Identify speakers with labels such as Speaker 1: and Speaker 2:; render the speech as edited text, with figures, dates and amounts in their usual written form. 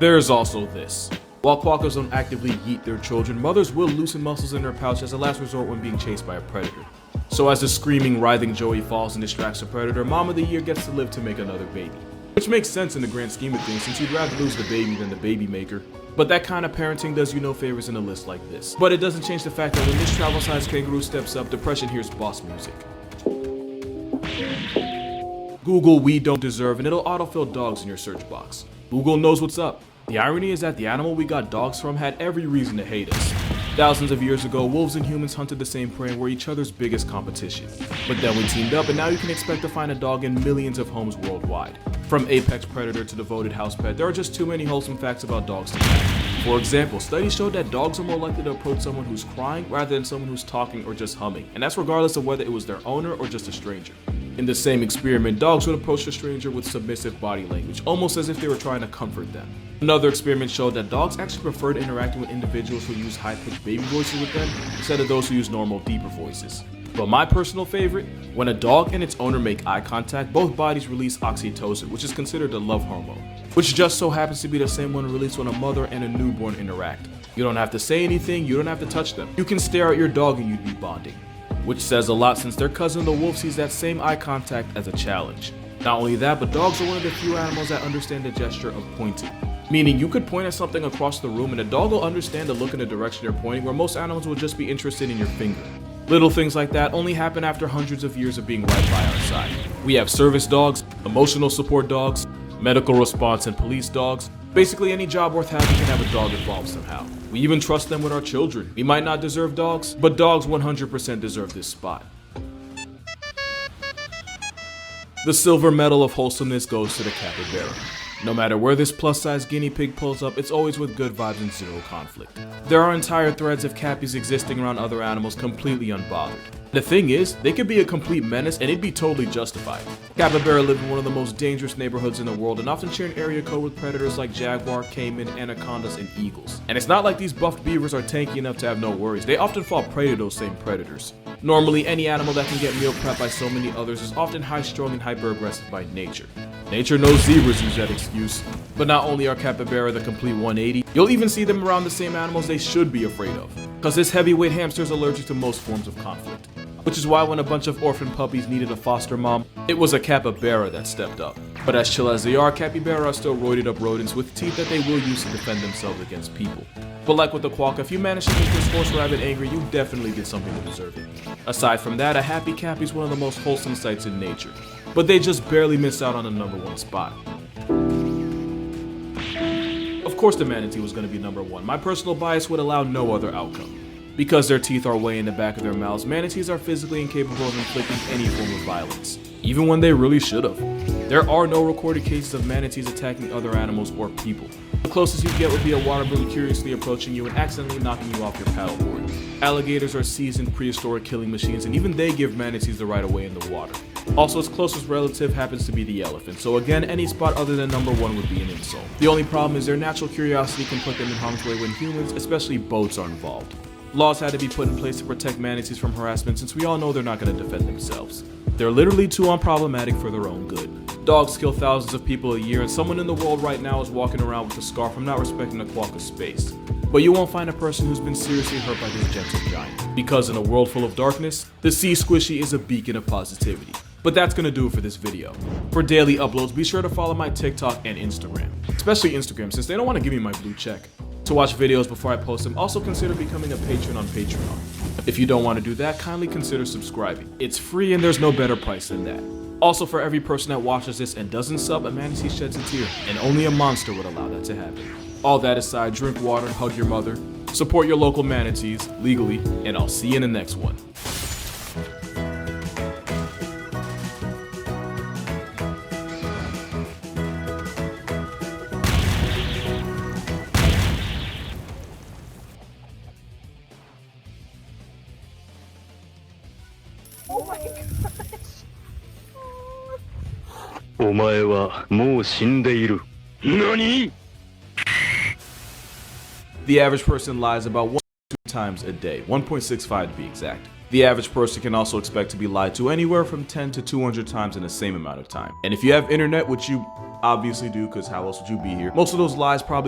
Speaker 1: There's also this. While quokkas don't actively yeet their children, mothers will loosen muscles in their pouch as a last resort when being chased by a predator. So as the screaming, writhing joey falls and distracts the predator, Mom of the Year gets to live to make another baby. Which makes sense in the grand scheme of things, since you'd rather lose the baby than the baby maker. But that kind of parenting does you no favors in a list like this. But it doesn't change the fact that when this travel-sized kangaroo steps up, depression hears boss music. Google "we don't deserve" and it'll autofill dogs in your search box. Google knows what's up. The irony is that the animal we got dogs from had every reason to hate us. Thousands of years ago, wolves and humans hunted the same prey and were each other's biggest competition. But then we teamed up, and now you can expect to find a dog in millions of homes worldwide. From apex predator to devoted house pet, there are just too many wholesome facts about dogs to count. For example, studies showed that dogs are more likely to approach someone who's crying rather than someone who's talking or just humming, and that's regardless of whether it was their owner or just a stranger. In the same experiment, dogs would approach the stranger with submissive body language, almost as if they were trying to comfort them. Another experiment showed that dogs actually preferred interacting with individuals who use high-pitched baby voices with them instead of those who use normal, deeper voices. But my personal favorite, when a dog and its owner make eye contact, both bodies release oxytocin, which is considered the love hormone, which just so happens to be the same one released when a mother and a newborn interact. You don't have to say anything, you don't have to touch them. You can stare at your dog and you'd be bonding. Which says a lot since their cousin the wolf sees that same eye contact as a challenge. Not only that, but dogs are one of the few animals that understand the gesture of pointing. Meaning you could point at something across the room and a dog will understand the look in the direction you're pointing, where most animals will just be interested in your finger. Little things like that only happen after hundreds of years of being right by our side. We have service dogs, emotional support dogs, medical response and police dogs. Basically any job worth having can have a dog involved somehow. We even trust them with our children. We might not deserve dogs, but dogs 100% deserve this spot. The silver medal of wholesomeness goes to the capybara. No matter where this plus-size guinea pig pulls up, it's always with good vibes and zero conflict. There are entire threads of cappies existing around other animals completely unbothered. The thing is, they could be a complete menace and it'd be totally justified. Capybara live in one of the most dangerous neighborhoods in the world and often share an area code with predators like jaguar, caiman, anacondas, and eagles. And it's not like these buffed beavers are tanky enough to have no worries, they often fall prey to those same predators. Normally, any animal that can get meal prepped by so many others is often high-strung and hyper-aggressive by nature. Nature knows zebras use that excuse. But not only are capybara the complete 180, you'll even see them around the same animals they should be afraid of. Cause this heavyweight hamster is allergic to most forms of conflict. Which is why when a bunch of orphan puppies needed a foster mom, it was a capybara that stepped up. But as chill as they are, capybara are still roided up rodents with teeth that they will use to defend themselves against people. But like with the quokka, if you manage to make this horse rabbit angry, you definitely did something to deserve it. Aside from that, a happy cappy is one of the most wholesome sights in nature. But they just barely miss out on the #1 spot. Of course the manatee was going to be #1. My personal bias would allow no other outcome. Because their teeth are way in the back of their mouths, manatees are physically incapable of inflicting any form of violence, even when they really should have. There are no recorded cases of manatees attacking other animals or people. The closest you get would be a water bull curiously approaching you and accidentally knocking you off your paddleboard. Alligators are seasoned prehistoric killing machines, and even they give manatees the right of way in the water. Also, its closest relative happens to be the elephant, so again, any spot other than #1 would be an insult. The only problem is their natural curiosity can put them in harm's way when humans, especially boats, are involved. Laws had to be put in place to protect manatees from harassment since we all know they're not going to defend themselves. They're literally too unproblematic for their own good. Dogs kill thousands of people a year, and someone in the world right now is walking around with a scar from not respecting the quokka's space. But you won't find a person who's been seriously hurt by this gentle giant. Because in a world full of darkness, the sea squishy is a beacon of positivity. But that's gonna do it for this video. For daily uploads, be sure to follow my TikTok and Instagram. Especially Instagram, since they don't want to give me my blue check. To watch videos before I post them, also consider becoming a patron on Patreon. If you don't want to do that, kindly consider subscribing. It's free and there's no better price than that. Also, for every person that watches this and doesn't sub, a manatee sheds a tear, and only a monster would allow that to happen. All that aside, drink water, hug your mother, support your local manatees, legally, and I'll see you in the next one.
Speaker 2: Oh my gosh.
Speaker 3: お前はもう死んでいる。何?
Speaker 1: The average person lies about 1 to 2 times a day, 1.65 to be exact. The average person can also expect to be lied to anywhere from 10 to 200 times in the same amount of time. And if you have internet, which you obviously do, because how else would you be here? Most of those lies probably